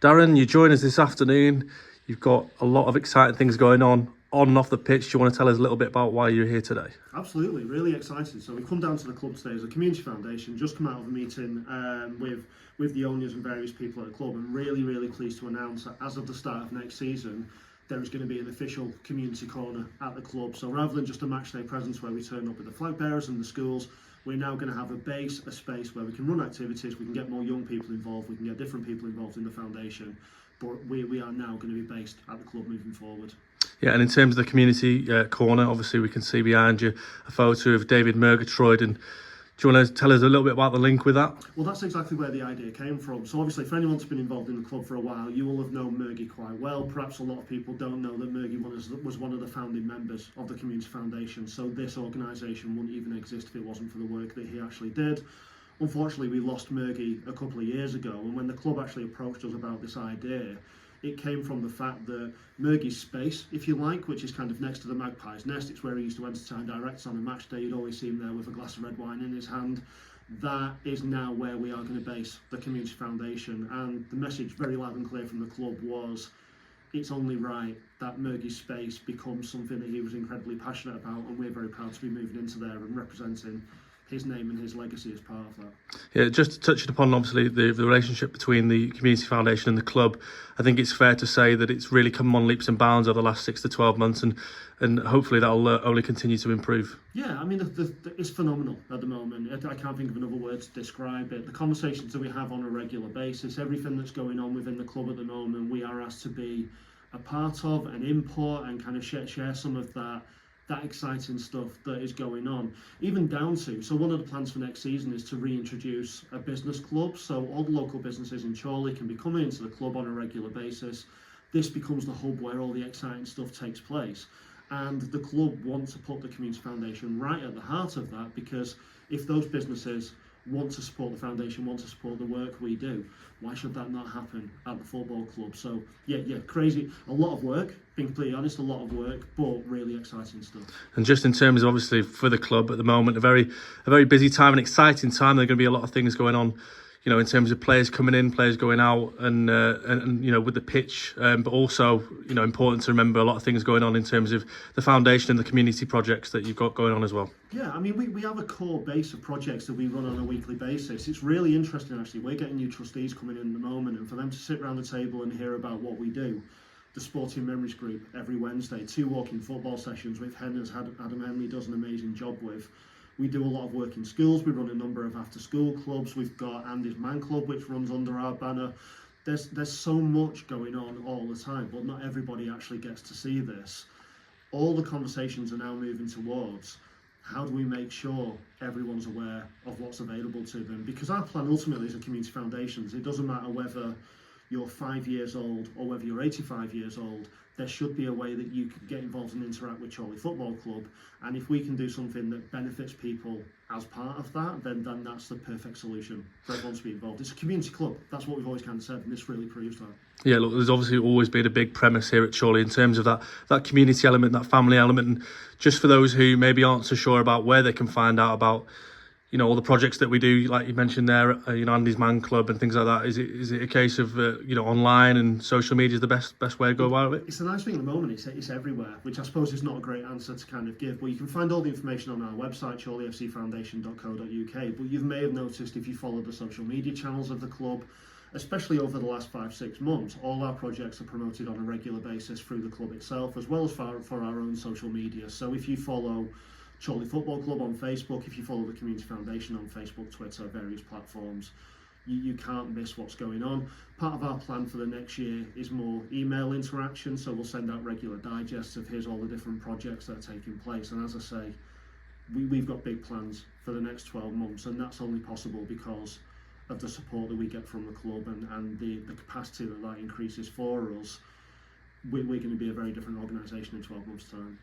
Darren, you join us this afternoon. You've got a lot of exciting things going on and off the pitch. Do you want to tell us a little bit about why you're here today? Absolutely, really excited. So we've come down to the club today as a community foundation, just come out of a meeting with the owners and various people at the club, and really pleased to announce that as of the start of next season, there is going to be an official community corner at the club. So rather than just a match day presence where we turn up with the flag bearers and the schools, we're now going to have a space where we can run activities, we can get more young people involved, we can get different people involved in the foundation, but we are now going to be based at the club moving forward. Yeah, and in terms of the community corner, obviously we can see behind you a photo of David Murgatroyd. And do you want to tell us a little bit about the link with that? Well, that's exactly where the idea came from. So obviously, for anyone that's been involved in the club for a while, you will have known Murgy quite well. Perhaps a lot of people don't know that Murgy was one of the founding members of the Community Foundation. So this organisation wouldn't even exist if it wasn't for the work that he actually did. Unfortunately, we lost Murgy a couple of years ago, and when the club actually approached us about this idea, it came from the fact that Murgy's space, if you like, which is kind of next to the Magpie's Nest, it's where he used to entertain directs on a match day. You'd always see him there with a glass of red wine in his hand. That is now where we are going to base the Community Foundation, and the message very loud and clear from the club was it's only right that Murgy's space becomes something that he was incredibly passionate about, and we're very proud to be moving into there and representing his name and his legacy as part of that. Yeah, just touching upon obviously the relationship between the Community Foundation and the club, I think it's fair to say that it's really come on leaps and bounds over the last 6 to 12 months, and hopefully that'll only continue to improve. Yeah, I mean, it's phenomenal at the moment. I can't think of another word to describe it. The conversations that we have on a regular basis, everything that's going on within the club at the moment, we are asked to be a part of and input and kind of share some of that exciting stuff that is going on, even down to, so one of the plans for next season is to reintroduce a business club, so all the local businesses in Chorley can be coming into the club on a regular basis. This becomes the hub where all the exciting stuff takes place, and the club want to put the Community Foundation right at the heart of that, because if those businesses want to support the foundation, want to support the work we do, why should that not happen at the football club? So yeah, crazy, a lot of work, being completely honest, a lot of work, but really exciting stuff. And just in terms of obviously for the club at the moment, a very busy time, an exciting time. There are going to be a lot of things going on, you know, in terms of players coming in, players going out, and you know, with the pitch, but also, you know, important to remember a lot of things going on in terms of the foundation and the community projects that you've got going on as well. Yeah, I mean, we have a core base of projects that we run on a weekly basis. It's really interesting, actually. We're getting new trustees coming in at the moment, and for them to sit around the table and hear about what we do. The Sporting Memories Group every Wednesday, 2 walking football sessions with Adam Henley does an amazing job with. We do a lot of work in schools. We run a number of after-school clubs. We've got Andy's Man Club, which runs under our banner. There's so much going on all the time, but not everybody actually gets to see this. All the conversations are now moving towards how do we make sure everyone's aware of what's available to them? Because our plan ultimately as a community foundations, it doesn't matter whether you're 5 years old or whether you're 85 years old, there should be a way that you can get involved and interact with Chorley Football Club. And if we can do something that benefits people as part of that, then that's the perfect solution for everyone to be involved. It's a community club. That's what we've always kind of said, and this really proves that. Yeah, look, there's obviously always been a big premise here at Chorley in terms of that community element, that family element. And just for those who maybe aren't so sure about where they can find out about, you know, all the projects that we do, like you mentioned there, you know, Andy's Man Club and things like that. Is it a case of you know, online and social media is the best way to go about it? It's a nice thing at the moment. It's everywhere, which I suppose is not a great answer to kind of give. But you can find all the information on our website, chorleyfcfoundation.co.uk. But you may have noticed if you follow the social media channels of the club, especially over the last 5-6 months, all our projects are promoted on a regular basis through the club itself, as well as for our own social media. So if you follow Chorley Football Club on Facebook, if you follow the Community Foundation on Facebook, Twitter, various platforms, you can't miss what's going on. Part of our plan for the next year is more email interaction, so we'll send out regular digests of here's all the different projects that are taking place. And as I say, we've got big plans for the next 12 months, and that's only possible because of the support that we get from the club and the capacity that increases for us. We're going to be a very different organisation in 12 months' time.